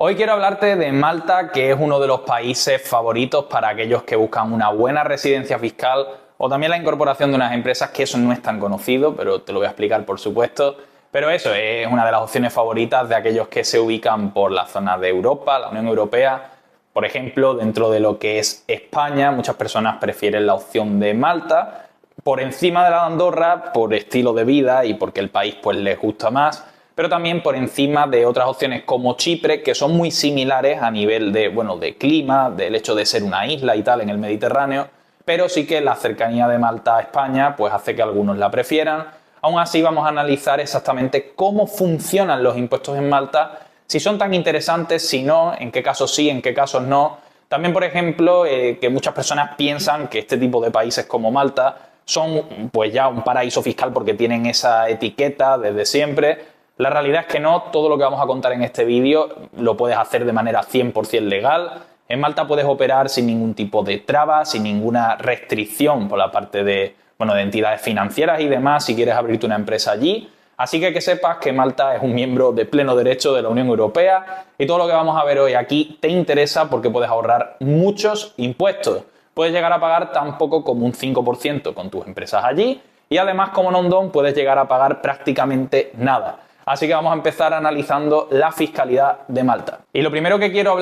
Hoy quiero hablarte de Malta, que es uno de los países favoritos para aquellos que buscan una buena residencia fiscal o también la incorporación de unas empresas, que eso no es tan conocido, pero te lo voy a explicar por supuesto. Pero eso es una de las opciones favoritas de aquellos que se ubican por la zona de Europa, la Unión Europea. Por ejemplo, dentro de lo que es España, muchas personas prefieren la opción de Malta por encima de la de Andorra por estilo de vida y porque el país pues les gusta más, pero también por encima de otras opciones como Chipre, que son muy similares a nivel de, de clima, del hecho de ser una isla y tal en el Mediterráneo, pero sí que la cercanía de Malta a España pues hace que algunos la prefieran. Aún así vamos a analizar exactamente cómo funcionan los impuestos en Malta, si son tan interesantes, si no, en qué casos sí, en qué casos no. También, por ejemplo, que muchas personas piensan que este tipo de países como Malta son pues ya un paraíso fiscal porque tienen esa etiqueta desde siempre. La realidad es que no, todo lo que vamos a contar en este vídeo lo puedes hacer de manera 100% legal. En Malta puedes operar sin ningún tipo de traba, sin ninguna restricción por la parte de entidades financieras y demás si quieres abrirte una empresa allí. Así que sepas que Malta es un miembro de pleno derecho de la Unión Europea y todo lo que vamos a ver hoy aquí te interesa porque puedes ahorrar muchos impuestos. Puedes llegar a pagar tan poco como un 5% con tus empresas allí y además como non-dom puedes llegar a pagar prácticamente nada. Así que vamos a empezar analizando la fiscalidad de Malta. Y lo primero que quiero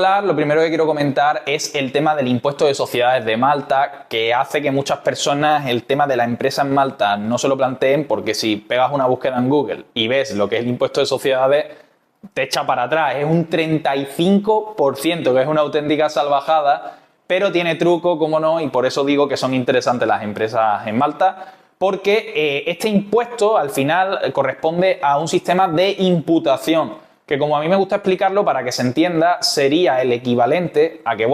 comentar es el tema del impuesto de sociedades de Malta, que hace que muchas personas el tema de la empresa en Malta no se lo planteen, porque si pegas una búsqueda en Google y ves lo que es el impuesto de sociedades, te echa para atrás. Es un 35%, que es una auténtica salvajada, pero tiene truco, como no, y por eso digo que son interesantes las empresas en Malta, porque este impuesto al final corresponde a un sistema de imputación, que como a mí me gusta explicarlo para que se entienda, sería el equivalente a que,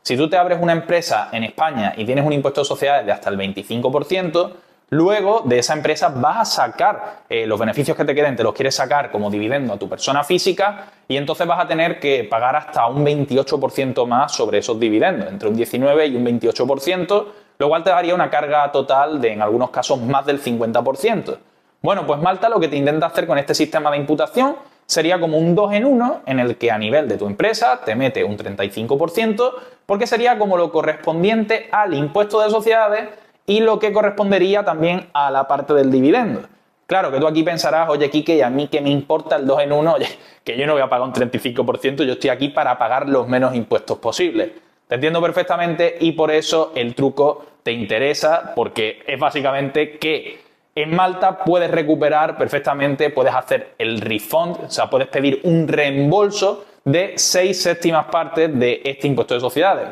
si tú te abres una empresa en España y tienes un impuesto de sociedades de hasta el 25%, luego de esa empresa vas a sacar los beneficios que te queden, te los quieres sacar como dividendo a tu persona física y entonces vas a tener que pagar hasta un 28% más sobre esos dividendos, entre un 19 y un 28%, lo cual te daría una carga total de, en algunos casos, más del 50%. Bueno, pues Malta lo que te intenta hacer con este sistema de imputación sería como un 2 en 1, en el que a nivel de tu empresa te mete un 35%, porque sería como lo correspondiente al impuesto de sociedades y lo que correspondería también a la parte del dividendo. Claro que tú aquí pensarás, oye, Quique, ¿y a mí qué me importa el 2 en 1? Oye, que yo no voy a pagar un 35%, yo estoy aquí para pagar los menos impuestos posibles. Te entiendo perfectamente y por eso el truco te interesa, porque es básicamente que en Malta puedes recuperar perfectamente, puedes hacer el refund, o sea, puedes pedir un reembolso de 6/7 partes de este impuesto de sociedades.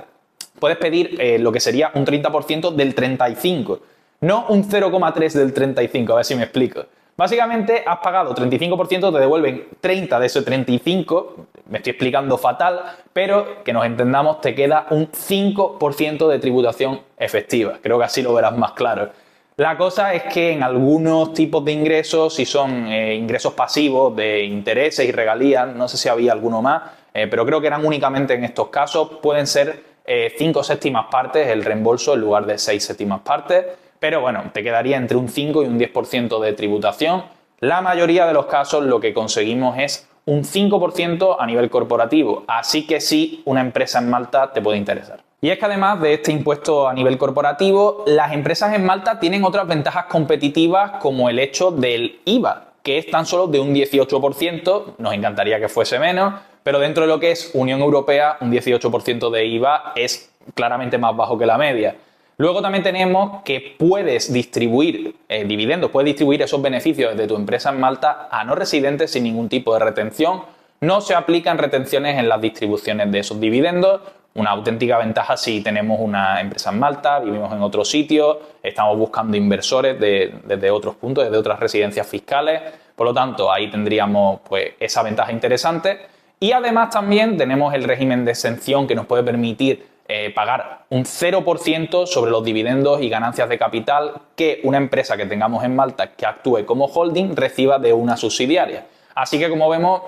Puedes pedir lo que sería un 30% del 35%, no un 0,3 del 35%, a ver si me explico. Básicamente has pagado 35%, te devuelven 30 de ese 35%, me estoy explicando fatal, pero que nos entendamos, te queda un 5% de tributación efectiva. Creo que así lo verás más claro. La cosa es que en algunos tipos de ingresos, si son ingresos pasivos de intereses y regalías, no sé si había alguno más, pero creo que eran únicamente en estos casos, pueden ser 5/7 partes el reembolso en lugar de 6/7 partes. Pero te quedaría entre un 5 y un 10% de tributación. La mayoría de los casos lo que conseguimos es un 5% a nivel corporativo, así que sí, una empresa en Malta te puede interesar. Y es que además de este impuesto a nivel corporativo, las empresas en Malta tienen otras ventajas competitivas como el hecho del IVA, que es tan solo de un 18%, nos encantaría que fuese menos, pero dentro de lo que es Unión Europea, un 18% de IVA es claramente más bajo que la media. Luego también tenemos que puedes distribuir dividendos, puedes distribuir esos beneficios de tu empresa en Malta a no residentes sin ningún tipo de retención. No se aplican retenciones en las distribuciones de esos dividendos. Una auténtica ventaja si tenemos una empresa en Malta, vivimos en otro sitio, estamos buscando inversores desde otros puntos, desde otras residencias fiscales. Por lo tanto, ahí tendríamos pues esa ventaja interesante. Y además también tenemos el régimen de exención que nos puede permitir pagar un 0% sobre los dividendos y ganancias de capital que una empresa que tengamos en Malta que actúe como holding reciba de una subsidiaria. Así que como vemos,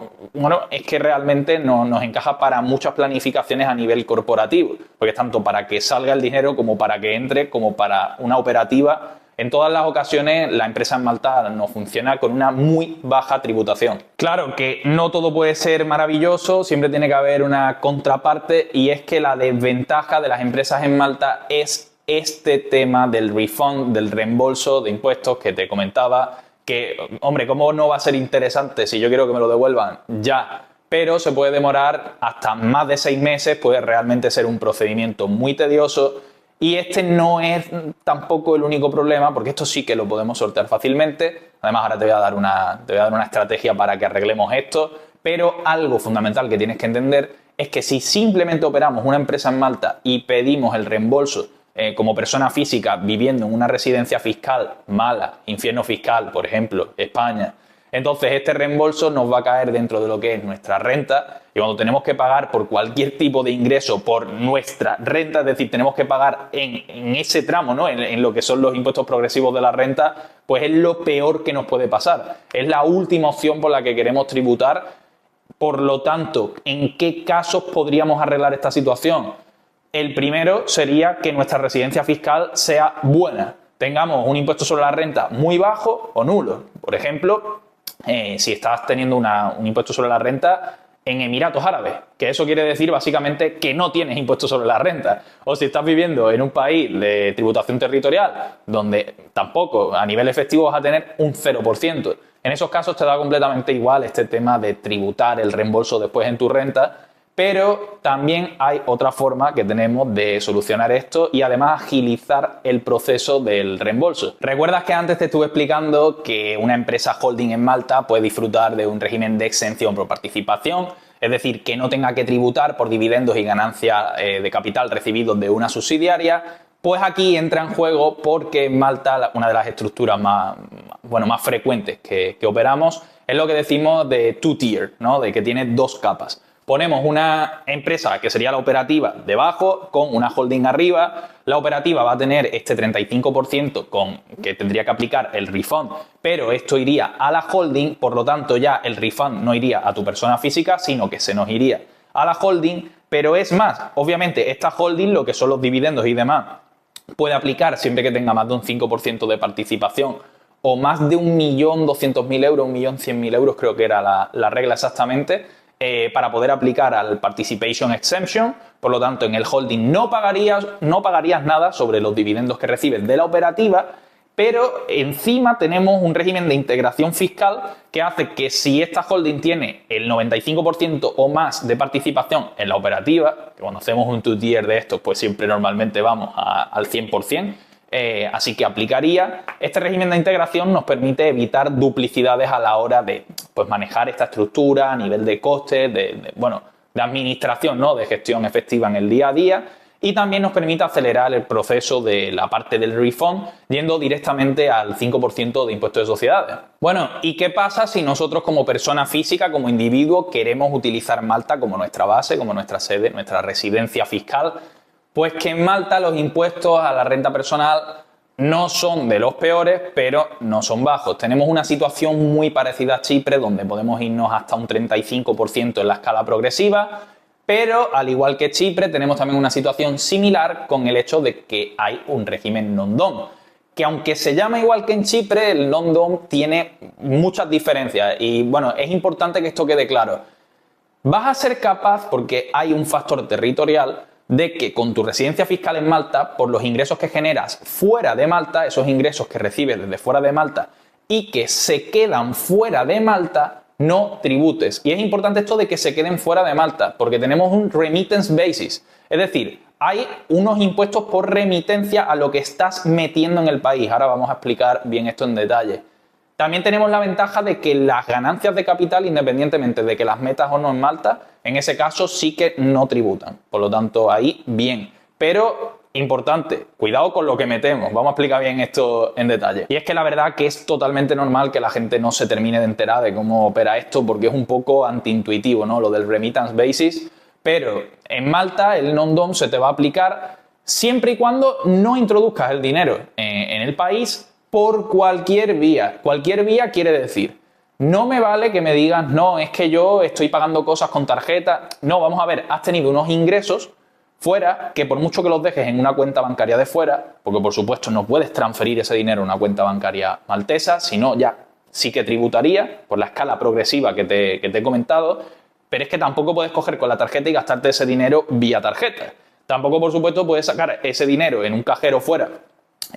es que realmente nos encaja para muchas planificaciones a nivel corporativo, porque es tanto para que salga el dinero como para que entre, como para una operativa en todas las ocasiones la empresa en Malta no funciona con una muy baja tributación. Claro que no todo puede ser maravilloso, siempre tiene que haber una contraparte, y es que la desventaja de las empresas en Malta es este tema del refund, del reembolso de impuestos que te comentaba, que, hombre, ¿cómo no va a ser interesante si yo quiero que me lo devuelvan ya? Pero se puede demorar hasta más de 6 meses, puede realmente ser un procedimiento muy tedioso. Y este no es tampoco el único problema, porque esto sí que lo podemos sortear fácilmente. Además, ahora te voy a dar una estrategia para que arreglemos esto. Pero algo fundamental que tienes que entender es que si simplemente operamos una empresa en Malta y pedimos el reembolso como persona física viviendo en una residencia fiscal mala, infierno fiscal, por ejemplo, España, entonces este reembolso nos va a caer dentro de lo que es nuestra renta, y cuando tenemos que pagar por cualquier tipo de ingreso por nuestra renta, es decir, tenemos que pagar en ese tramo, ¿no? en lo que son los impuestos progresivos de la renta, pues es lo peor que nos puede pasar. Es la última opción por la que queremos tributar. Por lo tanto, ¿en qué casos podríamos arreglar esta situación? El primero sería que nuestra residencia fiscal sea buena. Tengamos un impuesto sobre la renta muy bajo o nulo. Por ejemplo, si estás teniendo un impuesto sobre la renta en Emiratos Árabes, que eso quiere decir básicamente que no tienes impuesto sobre la renta. O si estás viviendo en un país de tributación territorial donde tampoco a nivel efectivo vas a tener un 0%. En esos casos te da completamente igual este tema de tributar el reembolso después en tu renta, pero también hay otra forma que tenemos de solucionar esto y además agilizar el proceso del reembolso. ¿Recuerdas que antes te estuve explicando que una empresa holding en Malta puede disfrutar de un régimen de exención por participación? Es decir, que no tenga que tributar por dividendos y ganancias de capital recibidos de una subsidiaria. Pues aquí entra en juego porque en Malta una de las estructuras más frecuentes que operamos es lo que decimos de two-tier, ¿no? De que tiene dos capas. Ponemos una empresa que sería la operativa debajo con una holding arriba. La operativa va a tener este 35% que tendría que aplicar el refund, pero esto iría a la holding, por lo tanto ya el refund no iría a tu persona física, sino que se nos iría a la holding. Pero es más, obviamente esta holding, lo que son los dividendos y demás, puede aplicar siempre que tenga más de un 5% de participación o más de 1.200.000 euros, 1.100.000 euros, creo que era la regla exactamente, para poder aplicar al Participation Exemption. Por lo tanto, en el holding no pagarías nada sobre los dividendos que recibes de la operativa, pero encima tenemos un régimen de integración fiscal que hace que si esta holding tiene el 95% o más de participación en la operativa, que cuando hacemos un two-tier de estos, pues siempre normalmente vamos al 100%, así que aplicaría. Este régimen de integración nos permite evitar duplicidades a la hora de manejar esta estructura a nivel de costes, de administración, ¿no? De gestión efectiva en el día a día, y también nos permite acelerar el proceso de la parte del refund yendo directamente al 5% de impuestos de sociedades. Bueno, ¿y qué pasa si nosotros como persona física, como individuo, queremos utilizar Malta como nuestra base, como nuestra sede, nuestra residencia fiscal? Pues que en Malta los impuestos a la renta personal no son de los peores, pero no son bajos. Tenemos una situación muy parecida a Chipre, donde podemos irnos hasta un 35% en la escala progresiva, pero al igual que Chipre tenemos también una situación similar con el hecho de que hay un régimen non-dom, que aunque se llama igual que en Chipre, el non-dom tiene muchas diferencias y bueno, es importante que esto quede claro. Vas a ser capaz, porque hay un factor territorial, de que con tu residencia fiscal en Malta, por los ingresos que generas fuera de Malta, esos ingresos que recibes desde fuera de Malta y que se quedan fuera de Malta, no tributes. Y es importante esto de que se queden fuera de Malta, porque tenemos un remittance basis. Es decir, hay unos impuestos por remitencia a lo que estás metiendo en el país. Ahora vamos a explicar bien esto en detalle. También tenemos la ventaja de que las ganancias de capital, independientemente de que las metas o no en Malta, en ese caso sí que no tributan. Por lo tanto, ahí bien. Pero, importante, cuidado con lo que metemos. Vamos a explicar bien esto en detalle. Y es que la verdad que es totalmente normal que la gente no se termine de enterar de cómo opera esto, porque es un poco antiintuitivo, ¿no? Lo del remittance basis. Pero en Malta el non-dom se te va a aplicar siempre y cuando no introduzcas el dinero en el país por cualquier vía. Cualquier vía quiere decir, no me vale que me digas, no, es que yo estoy pagando cosas con tarjeta. No, vamos a ver, has tenido unos ingresos fuera, que por mucho que los dejes en una cuenta bancaria de fuera, porque por supuesto no puedes transferir ese dinero a una cuenta bancaria maltesa, sino ya sí que tributaría por la escala progresiva que te he comentado, pero es que tampoco puedes coger con la tarjeta y gastarte ese dinero vía tarjeta. Tampoco, por supuesto, puedes sacar ese dinero en un cajero fuera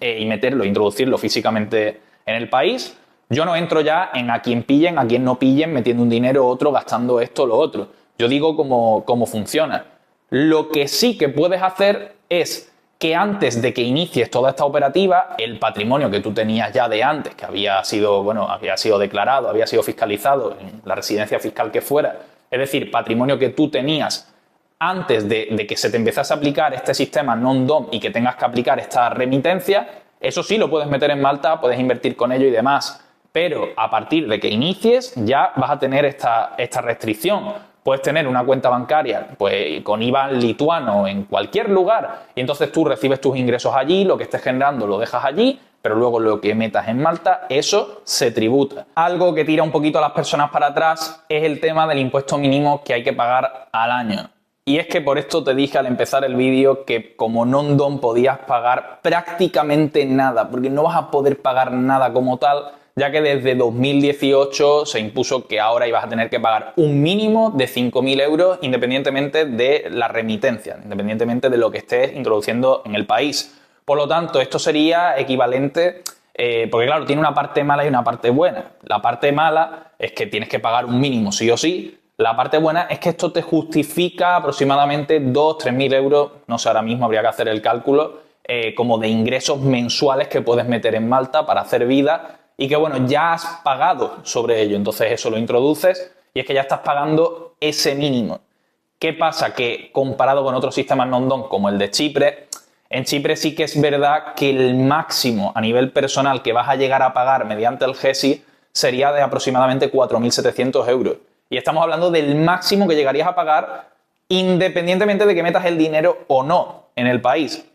y meterlo, introducirlo físicamente en el país. Yo no entro ya en a quién pillen, a quién no pillen, metiendo un dinero otro, gastando esto o lo otro. Yo digo cómo funciona. Lo que sí que puedes hacer es que antes de que inicies toda esta operativa, el patrimonio que tú tenías ya de antes, que había sido declarado, había sido fiscalizado en la residencia fiscal que fuera, es decir, patrimonio que tú tenías antes de que se te empezase a aplicar este sistema non-dom y que tengas que aplicar esta remitencia, eso sí lo puedes meter en Malta, puedes invertir con ello y demás. Pero a partir de que inicies ya vas a tener esta restricción. Puedes tener una cuenta bancaria pues, con IBAN lituano en cualquier lugar y entonces tú recibes tus ingresos allí, lo que estés generando lo dejas allí, pero luego lo que metas en Malta, eso se tributa. Algo que tira un poquito a las personas para atrás es el tema del impuesto mínimo que hay que pagar al año. Y es que por esto te dije al empezar el vídeo que como non-dom podías pagar prácticamente nada, porque no vas a poder pagar nada como tal, ya que desde 2018 se impuso que ahora ibas a tener que pagar un mínimo de 5.000 euros independientemente de la remitencia, independientemente de lo que estés introduciendo en el país. Por lo tanto, esto sería equivalente, porque claro, tiene una parte mala y una parte buena. La parte mala es que tienes que pagar un mínimo sí o sí. La parte buena es que esto te justifica aproximadamente 2.000-3.000 euros, no sé, ahora mismo habría que hacer el cálculo, como de ingresos mensuales que puedes meter en Malta para hacer vida y que bueno, ya has pagado sobre ello, entonces eso lo introduces y es que ya estás pagando ese mínimo. ¿Qué pasa? Que comparado con otros sistemas non-dom como el de Chipre, en Chipre sí que es verdad que el máximo a nivel personal que vas a llegar a pagar mediante el GESI sería de aproximadamente 4.700 euros. Y estamos hablando del máximo que llegarías a pagar independientemente de que metas el dinero o no en el país.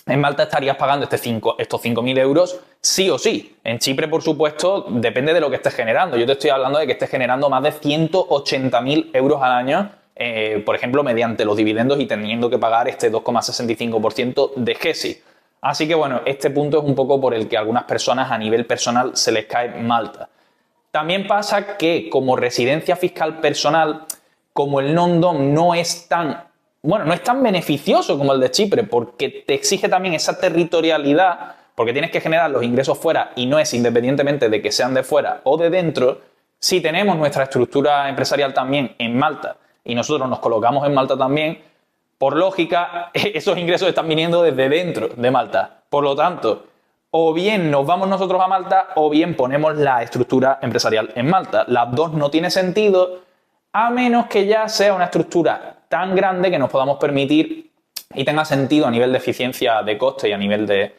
En Malta estarías pagando estos 5.000 euros sí o sí. En Chipre, por supuesto, depende de lo que estés generando. Yo te estoy hablando de que estés generando más de 180.000 euros al año, por ejemplo, mediante los dividendos y teniendo que pagar este 2,65% de GESI. Así que bueno, este punto es un poco por el que a algunas personas a nivel personal se les cae Malta. También pasa que como residencia fiscal personal, como el non-dom no es tan beneficioso como el de Chipre, porque te exige también esa territorialidad, porque tienes que generar los ingresos fuera y no es independientemente de que sean de fuera o de dentro. Si tenemos nuestra estructura empresarial también en Malta y nosotros nos colocamos en Malta también, por lógica, esos ingresos están viniendo desde dentro de Malta. Por lo tanto, o bien nos vamos nosotros a Malta o bien ponemos la estructura empresarial en Malta. Las dos no tiene sentido, a menos que ya sea una estructura tan grande que nos podamos permitir y tenga sentido a nivel de eficiencia de coste y a nivel de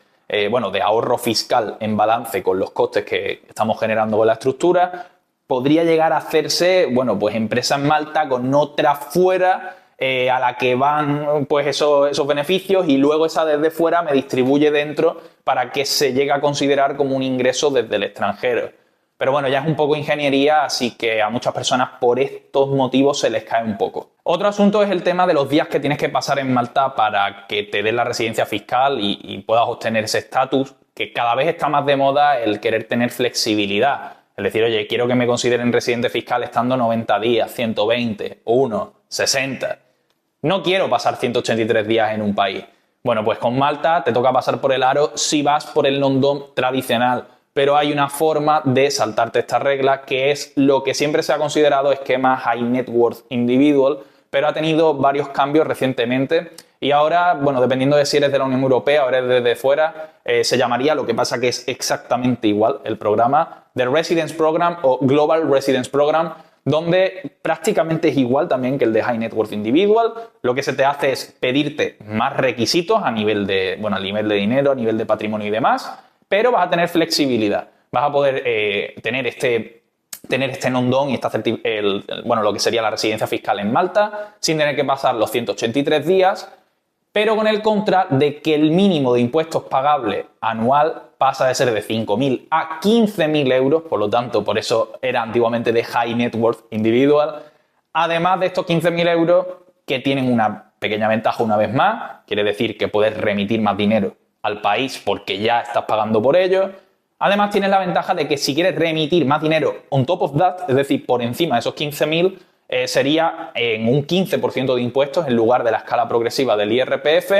ahorro fiscal en balance con los costes que estamos generando con la estructura. Podría llegar a hacerse, pues empresa en Malta con otra fuera a la que van pues esos beneficios y luego esa desde fuera me distribuye dentro para que se llegue a considerar como un ingreso desde el extranjero. Pero bueno, ya es un poco ingeniería, así que a muchas personas por estos motivos se les cae un poco. Otro asunto es el tema de los días que tienes que pasar en Malta para que te den la residencia fiscal y puedas obtener ese estatus, que cada vez está más de moda el querer tener flexibilidad. Es decir, oye, quiero que me consideren residente fiscal estando 90 días, 120, 1, 60. No quiero pasar 183 días en un país. Bueno, pues con Malta te toca pasar por el aro si vas por el non-dom tradicional. Pero hay una forma de saltarte esta regla que es lo que siempre se ha considerado esquema High Net Worth Individual, pero ha tenido varios cambios recientemente y ahora, dependiendo de si eres de la Unión Europea o eres desde fuera, se llamaría, lo que pasa que es exactamente igual el programa, The Residence Program o Global Residence Program, donde prácticamente es igual también que el de High Net Worth Individual. Lo que se te hace es pedirte más requisitos a nivel de dinero, a nivel de patrimonio y demás, pero vas a tener flexibilidad. Vas a poder tener este non-dom y lo que sería la residencia fiscal en Malta sin tener que pasar los 183 días, pero con el contra de que el mínimo de impuestos pagable anual pasa de ser de 5.000 a 15.000 euros, por lo tanto, por eso era antiguamente de High Net Worth Individual, además de estos 15.000 euros que tienen una pequeña ventaja una vez más, quiere decir que puedes remitir más dinero al país porque ya estás pagando por ello. Además tienes la ventaja de que si quieres remitir más dinero on top of that, es decir, por encima de esos 15.000, sería en un 15% de impuestos en lugar de la escala progresiva del IRPF.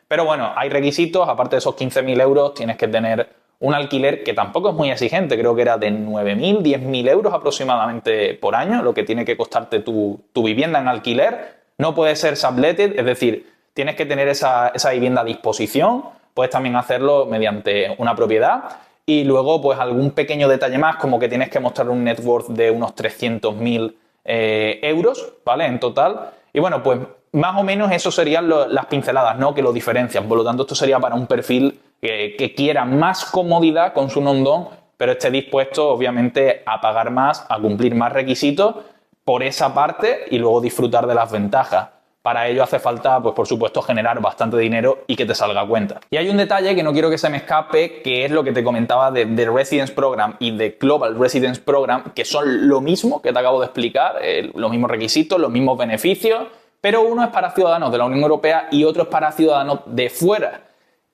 Pero bueno, hay requisitos, aparte de esos 15.000 euros tienes que tener un alquiler que tampoco es muy exigente, creo que era de 9.000, 10.000 euros aproximadamente por año, lo que tiene que costarte tu vivienda en alquiler. No puede ser subletted, es decir, tienes que tener esa vivienda a disposición. Puedes también hacerlo mediante una propiedad. Y luego, pues algún pequeño detalle más, como que tienes que mostrar un net worth de unos 300.000 euros, ¿vale? En total. Y bueno, pues más o menos eso serían las pinceladas, ¿no? Que lo diferencian. Por lo tanto, esto sería para un perfil que quiera más comodidad con su non-dom, pero esté dispuesto, obviamente, a pagar más, a cumplir más requisitos por esa parte y luego disfrutar de las ventajas. Para ello hace falta, pues por supuesto, generar bastante dinero y que te salga a cuenta. Y hay un detalle que no quiero que se me escape, que es lo que te comentaba de Residence Program y de Global Residence Program, que son lo mismo que te acabo de explicar, los mismos requisitos, los mismos beneficios, pero uno es para ciudadanos de la Unión Europea y otro es para ciudadanos de fuera.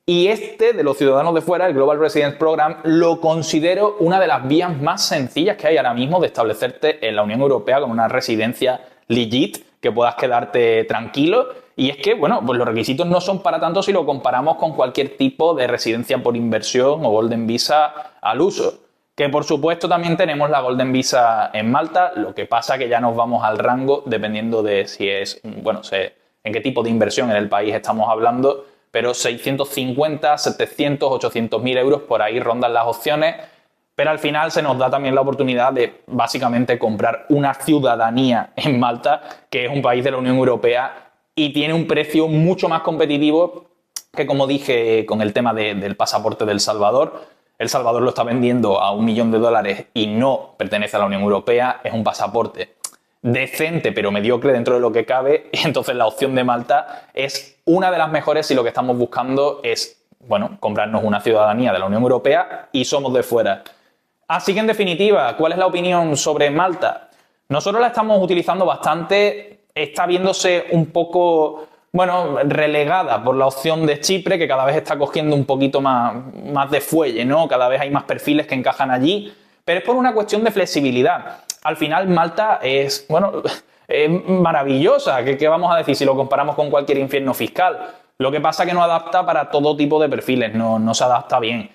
Y este, de los ciudadanos de fuera, el Global Residence Program, lo considero una de las vías más sencillas que hay ahora mismo de establecerte en la Unión Europea con una residencia legit, que puedas quedarte tranquilo. Y es que, bueno, pues los requisitos no son para tanto si lo comparamos con cualquier tipo de residencia por inversión o Golden Visa al uso. Que por supuesto también tenemos la Golden Visa en Malta, lo que pasa que ya nos vamos al rango dependiendo de si es, bueno, en qué tipo de inversión en el país estamos hablando, pero 650, 700, 800.000 euros, por ahí rondan las opciones. Pero al final se nos da también la oportunidad de básicamente comprar una ciudadanía en Malta, que es un país de la Unión Europea y tiene un precio mucho más competitivo que, como dije, con el tema del pasaporte de El Salvador. El Salvador lo está vendiendo a $1 millón y no pertenece a la Unión Europea. Es un pasaporte decente pero mediocre dentro de lo que cabe. Y entonces la opción de Malta es una de las mejores si lo que estamos buscando es, bueno, comprarnos una ciudadanía de la Unión Europea y somos de fuera. Así que en definitiva, ¿cuál es la opinión sobre Malta? Nosotros la estamos utilizando bastante, está viéndose un poco, bueno, relegada por la opción de Chipre, que cada vez está cogiendo un poquito más de fuelle, ¿no? Cada vez hay más perfiles que encajan allí, pero es por una cuestión de flexibilidad. Al final Malta es, bueno, es maravillosa, ¿qué vamos a decir si lo comparamos con cualquier infierno fiscal? Lo que pasa es que no adapta para todo tipo de perfiles, no se adapta bien.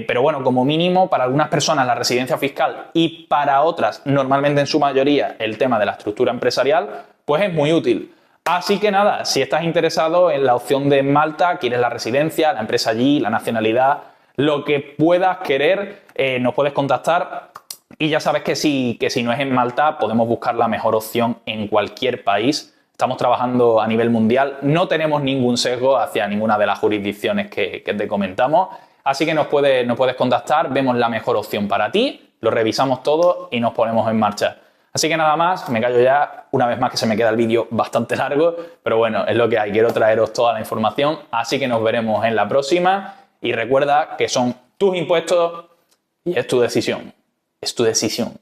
Pero bueno, como mínimo, para algunas personas la residencia fiscal y para otras, normalmente en su mayoría, el tema de la estructura empresarial, pues es muy útil. Así que nada, si estás interesado en la opción de Malta, quieres la residencia, la empresa allí, la nacionalidad, lo que puedas querer, nos puedes contactar. Y ya sabes que si no es en Malta, podemos buscar la mejor opción en cualquier país. Estamos trabajando a nivel mundial, no tenemos ningún sesgo hacia ninguna de las jurisdicciones que te comentamos. Así que nos puedes contactar, vemos la mejor opción para ti, lo revisamos todo y nos ponemos en marcha. Así que nada más, me callo ya, una vez más que se me queda el vídeo bastante largo, pero bueno, es lo que hay, quiero traeros toda la información, así que nos veremos en la próxima y recuerda que son tus impuestos y es tu decisión. Es tu decisión.